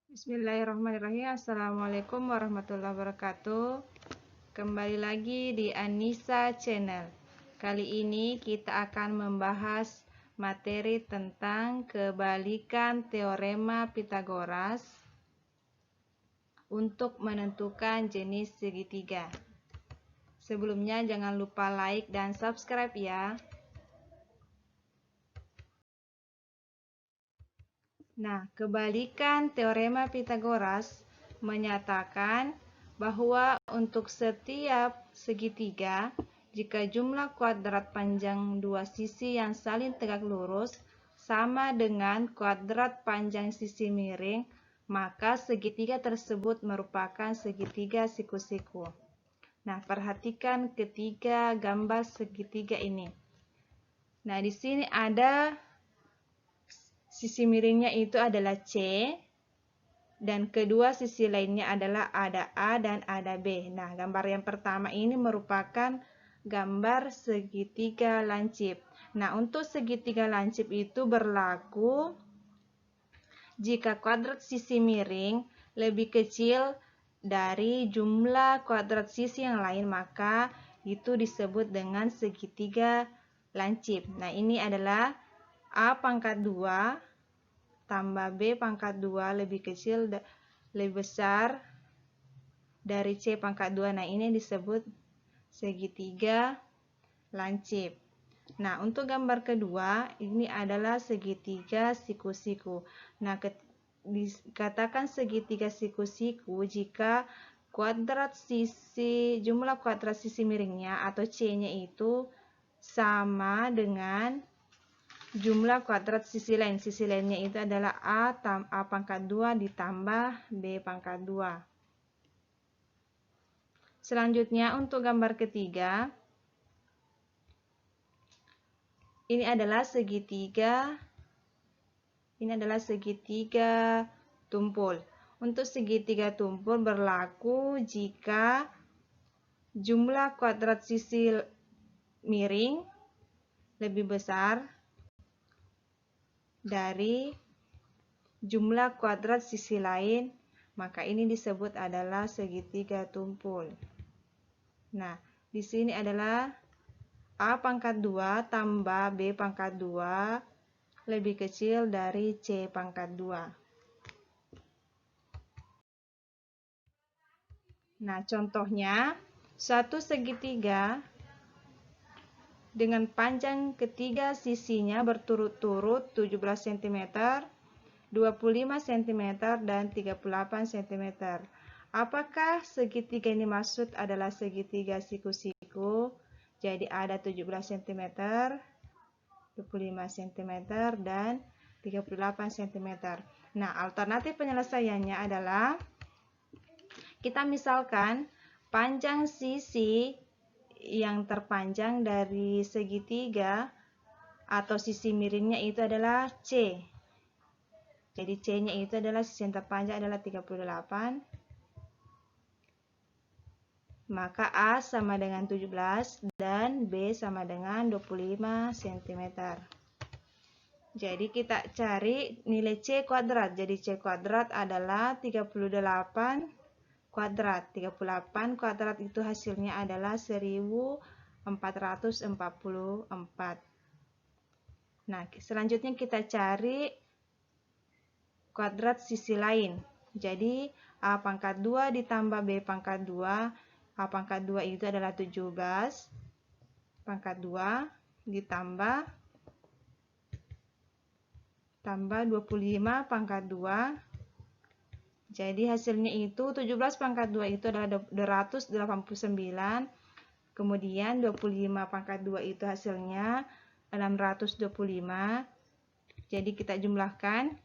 Bismillahirrahmanirrahim. Assalamualaikum warahmatullahi wabarakatuh. Kembali lagi di Anissa Channel. Kali ini kita akan membahas materi tentang kebalikan teorema Pythagoras untuk menentukan jenis segitiga. Sebelumnya jangan lupa like dan subscribe ya. Nah, kebalikan teorema Pythagoras menyatakan bahwa untuk setiap segitiga, jika jumlah kuadrat panjang dua sisi yang saling tegak lurus sama dengan kuadrat panjang sisi miring, maka segitiga tersebut merupakan segitiga siku-siku. Nah, perhatikan ketiga gambar segitiga ini. Nah, di sini ada sisi miringnya itu adalah C, dan kedua sisi lainnya adalah ada A dan ada B. Nah, gambar yang pertama ini merupakan gambar segitiga lancip. Nah, untuk segitiga lancip itu berlaku jika kuadrat sisi miring lebih kecil dari jumlah kuadrat sisi yang lain, maka itu disebut dengan segitiga lancip. Nah, ini adalah A pangkat 2 tambah B pangkat 2 lebih besar dari C pangkat 2. Nah, ini disebut segitiga lancip. Nah, untuk gambar kedua, ini adalah segitiga siku-siku. Nah, dikatakan segitiga siku-siku jika jumlah kuadrat sisi miringnya atau C-nya itu sama dengan jumlah kuadrat sisi lain. Sisi lainnya itu adalah A pangkat 2 ditambah B pangkat 2. Selanjutnya untuk gambar ketiga, ini adalah segitiga tumpul. Untuk segitiga tumpul berlaku jika jumlah kuadrat sisi miring lebih besar dari jumlah kuadrat sisi lain, maka ini disebut adalah segitiga tumpul. Nah, di sini adalah A pangkat 2 tambah B pangkat 2 lebih kecil dari C pangkat 2. Nah, contohnya, suatu segitiga dengan panjang ketiga sisinya berturut-turut 17 cm, 25 cm, dan 38 cm. Apakah segitiga ini maksud adalah segitiga siku-siku? Jadi ada 17 cm, 25 cm, dan 38 cm. Nah, alternatif penyelesaiannya adalah kita misalkan panjang sisi yang terpanjang dari segitiga atau sisi miringnya itu adalah C. Jadi C-nya itu adalah sisi yang terpanjang adalah 38. Maka A sama dengan 17 dan B sama dengan 25 cm. Jadi kita cari nilai C kuadrat. Jadi C kuadrat adalah 38 kuadrat. 38 kuadrat itu hasilnya adalah 1444. Nah, selanjutnya kita cari kuadrat sisi lain. Jadi A pangkat 2 ditambah B pangkat 2. A pangkat 2 itu adalah 17 pangkat 2 ditambah 25 pangkat 2. Jadi hasilnya itu 17 pangkat 2 itu adalah 289. Kemudian 25 pangkat 2 itu hasilnya 625. Jadi kita jumlahkan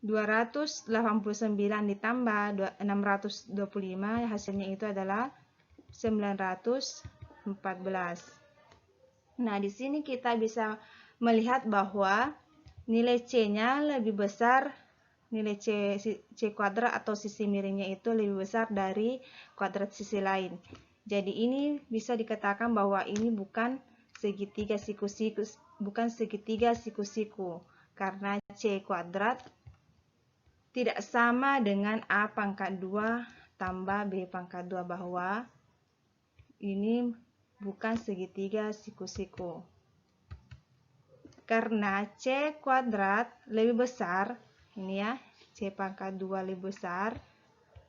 289 ditambah 625, hasilnya itu adalah 914. Nah, di sini kita bisa melihat bahwa nilai C-nya lebih besar, nilai C kuadrat atau sisi miringnya itu lebih besar dari kuadrat sisi lain. Jadi ini bisa dikatakan bahwa ini bukan segitiga siku-siku, karena C kuadrat tidak sama dengan A pangkat 2 tambah B pangkat 2, bahwa ini bukan segitiga siku-siku. Karena C kuadrat lebih besar, ini ya, C pangkat 2 lebih besar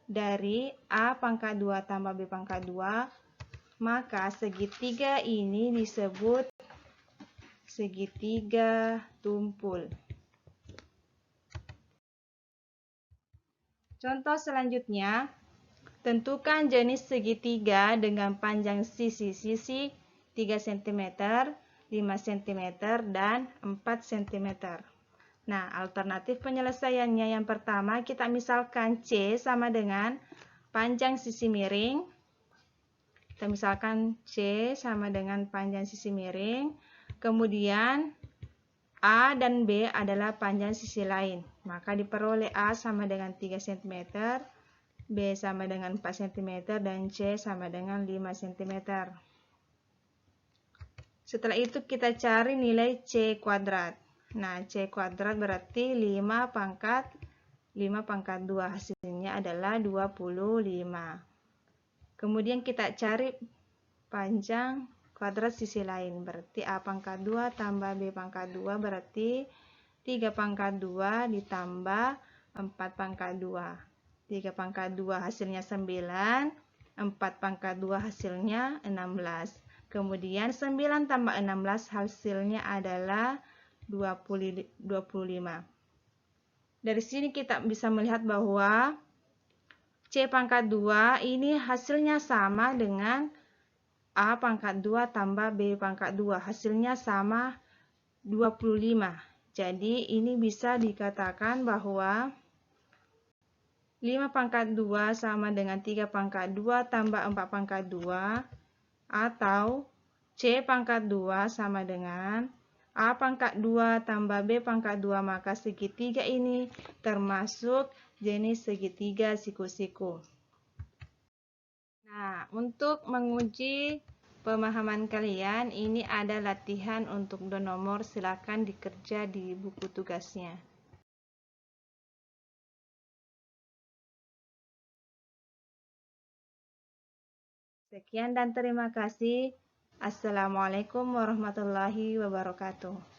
dari A pangkat 2 tambah B pangkat 2, maka segitiga ini disebut segitiga tumpul. Contoh selanjutnya, tentukan jenis segitiga dengan panjang sisi-sisi 3 cm, 5 cm, dan 4 cm. Nah, alternatif penyelesaiannya yang pertama, kita misalkan C sama dengan panjang sisi miring. Kita misalkan C sama dengan panjang sisi miring. Kemudian A dan B adalah panjang sisi lain. Maka diperoleh A sama dengan 3 cm, B sama dengan 4 cm, dan C sama dengan 5 cm. Setelah itu kita cari nilai C kuadrat. Nah, C kuadrat berarti 5 pangkat 2. Hasilnya adalah 25. Kemudian kita cari panjang kuadrat sisi lain. Berarti A pangkat 2 tambah B pangkat 2 berarti 3 pangkat 2 ditambah 4 pangkat 2. 3 pangkat 2 hasilnya 9. 4 pangkat 2 hasilnya 16. Kemudian 9 tambah 16 hasilnya adalah 25. Dari sini kita bisa melihat bahwa C pangkat 2 ini hasilnya sama dengan A pangkat 2 tambah B pangkat 2. Hasilnya sama 25. Jadi ini bisa dikatakan bahwa 5 pangkat 2 sama dengan 3 pangkat 2 tambah 4 pangkat 2, atau C pangkat 2 sama dengan A pangkat 2 tambah B pangkat 2, maka segitiga ini termasuk jenis segitiga siku-siku. Nah, untuk menguji pemahaman kalian, ini ada latihan untuk 2 nomor, silakan dikerja di buku tugasnya. Sekian dan terima kasih. Assalamualaikum warahmatullahi wabarakatuh.